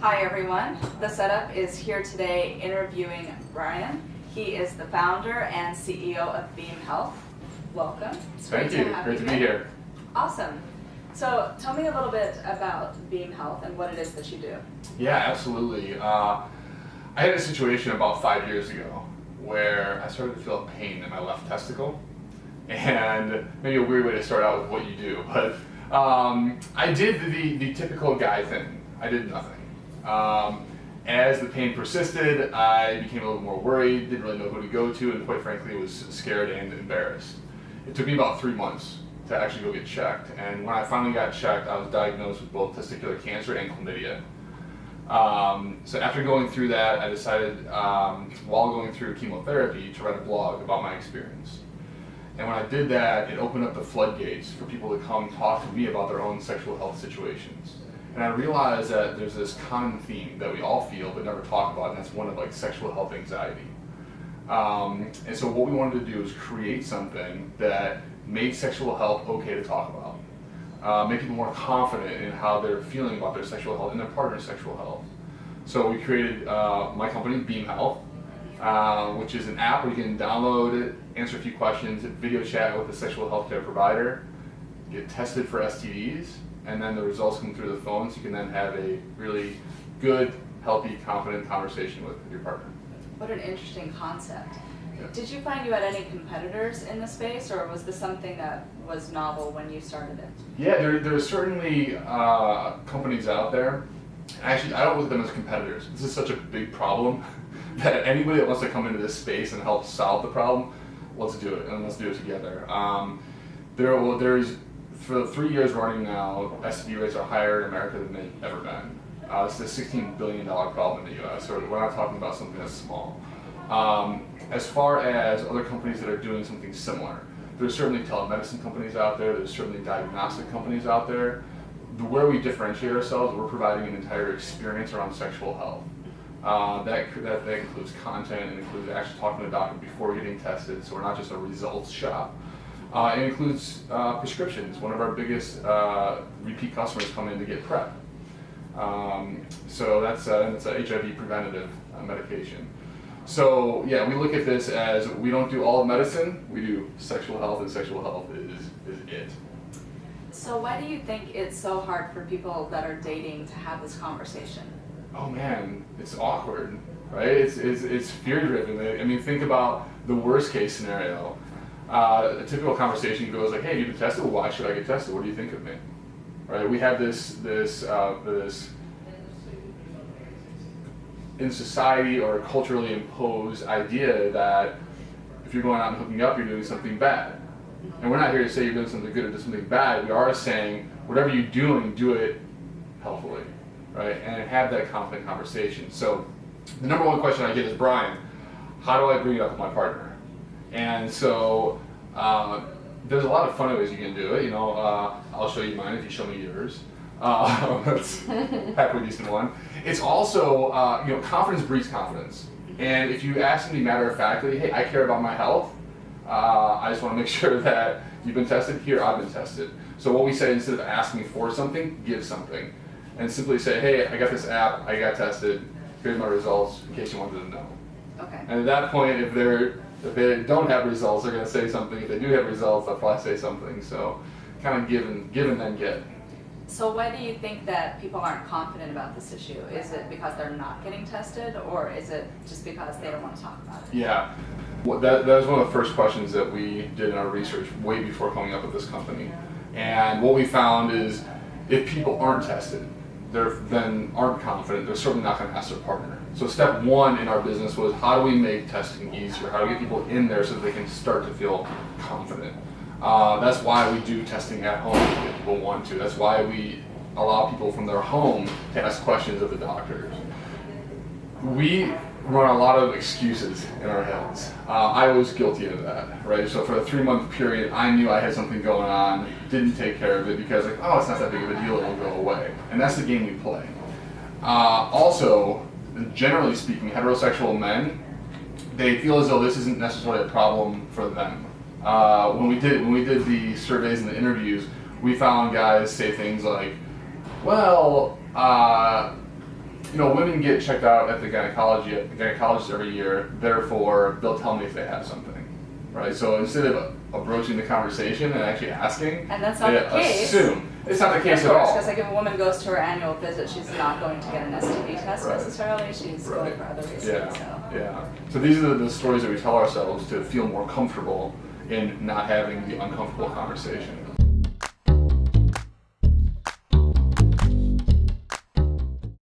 Hi everyone, the setup is here today interviewing Bryan. He is the founder and CEO of Biem Health. Welcome. It's Thank you. Great to be here. Awesome. So tell me a little bit about Biem Health and what it is that you do. Yeah, absolutely. I had a situation about 5 years ago where I started to feel a pain in my left testicle. And maybe a weird way to start out with what you do, but I did the typical guy thing. I did nothing. As the pain persisted, I became a little more worried, didn't really know who to go to, and quite frankly was scared and embarrassed. It took me about 3 months to actually go get checked, and when I finally got checked, I was diagnosed with both testicular cancer and chlamydia. So after going through that, I decided, while going through chemotherapy, to write a blog about my experience. And when I did that, it opened up the floodgates for people to come talk to me about their own sexual health situations. And I realized that there's this common theme that we all feel but never talk about, and that's one of like sexual health anxiety. And so what we wanted to do is create something that made sexual health okay to talk about. Make people more confident in how they're feeling about their sexual health and their partner's sexual health. So we created my company, Biem Health, which is an app where you can download it, answer a few questions, video chat with a sexual health care provider, get tested for STDs, and then the results come through the phone, so you can then have a really good, healthy, confident conversation with your partner. What an interesting concept. Yeah. Did you find you had any competitors in the space, or was this something that was novel when you started it? Yeah, there are certainly companies out there. Actually, I don't look at them as competitors. This is such a big problem that anybody that wants to come into this space and help solve the problem, let's do it, and let's do it together. There's for 3 years running now, STD rates are higher in America than they've ever been. It's a $16 billion problem in the US, so we're not talking about something that's small. As far as other companies that are doing something similar, there's certainly telemedicine companies out there, there's certainly diagnostic companies out there. Where we differentiate ourselves, we're providing an entire experience around sexual health. That includes content, it includes actually talking to a doctor before getting tested, so we're not just a results shop. It includes prescriptions. One of our biggest repeat customers come in to get PrEP. So that's an HIV preventative medication. So yeah, we look at this as we don't do all of medicine, we do sexual health, and sexual health is it. So why do you think it's so hard for people that are dating to have this conversation? Oh man, it's awkward, right? It's fear-driven. I mean, think about the worst case scenario. A typical conversation goes like, "Hey, have you been tested? Well, why should I get tested? What do you think of me?" Right? We have this in society or culturally imposed idea that if you're going out and hooking up, you're doing something bad. And we're not here to say you're doing something good or doing something bad. We are saying whatever you're doing, do it healthfully, right? And have that confident conversation. So the number one question I get is, Bryan, how do I bring it up with my partner? And so there's a lot of fun ways you can do it. You know, I'll show you mine if you show me yours. That's a halfway decent one. It's also, confidence breeds confidence. And if you ask me matter-of-factly, hey, I care about my health, I just want to make sure that you've been tested. Here, I've been tested. So what we say, instead of asking for something, give something. And simply say, hey, I got this app, I got tested, here's my results, in case you wanted to know. Okay. And at that point, if they don't have results, they're going to say something. If they do have results, they'll probably say something. So kind of give and then get. So why do you think that people aren't confident about this issue? Is it because they're not getting tested, or is it just because they don't want to talk about it? Yeah. That was one of the first questions that we did in our research way before coming up with this company. And what we found is if people aren't tested, then aren't confident, they're certainly not going to ask their partner. So step one in our business was, how do we make testing easier? How do we get people in there so that they can start to feel confident? That's why we do testing at home if people want to. That's why we allow people from their home to ask questions of the doctors. We run a lot of excuses in our heads. I was guilty of that, right? So for a 3-month period, I knew I had something going on, didn't take care of it because it's not that big of a deal, it'll go away. And that's the game we play. Also, generally speaking, heterosexual men, they feel as though this isn't necessarily a problem for them. When we did the surveys and the interviews, we found guys say things like, well, women get checked out at the gynecologist every year. Therefore, they'll tell me if they have something, right? So instead of approaching the conversation and actually asking, and that's not they the case. assume. It's not the case Of at course, all. because like if a woman goes to her annual visit, she's not going to get an STD test Right. necessarily. She's going for other reasons. Yeah, So. yeah. So these are the stories that we tell ourselves to feel more comfortable in not having the uncomfortable conversation.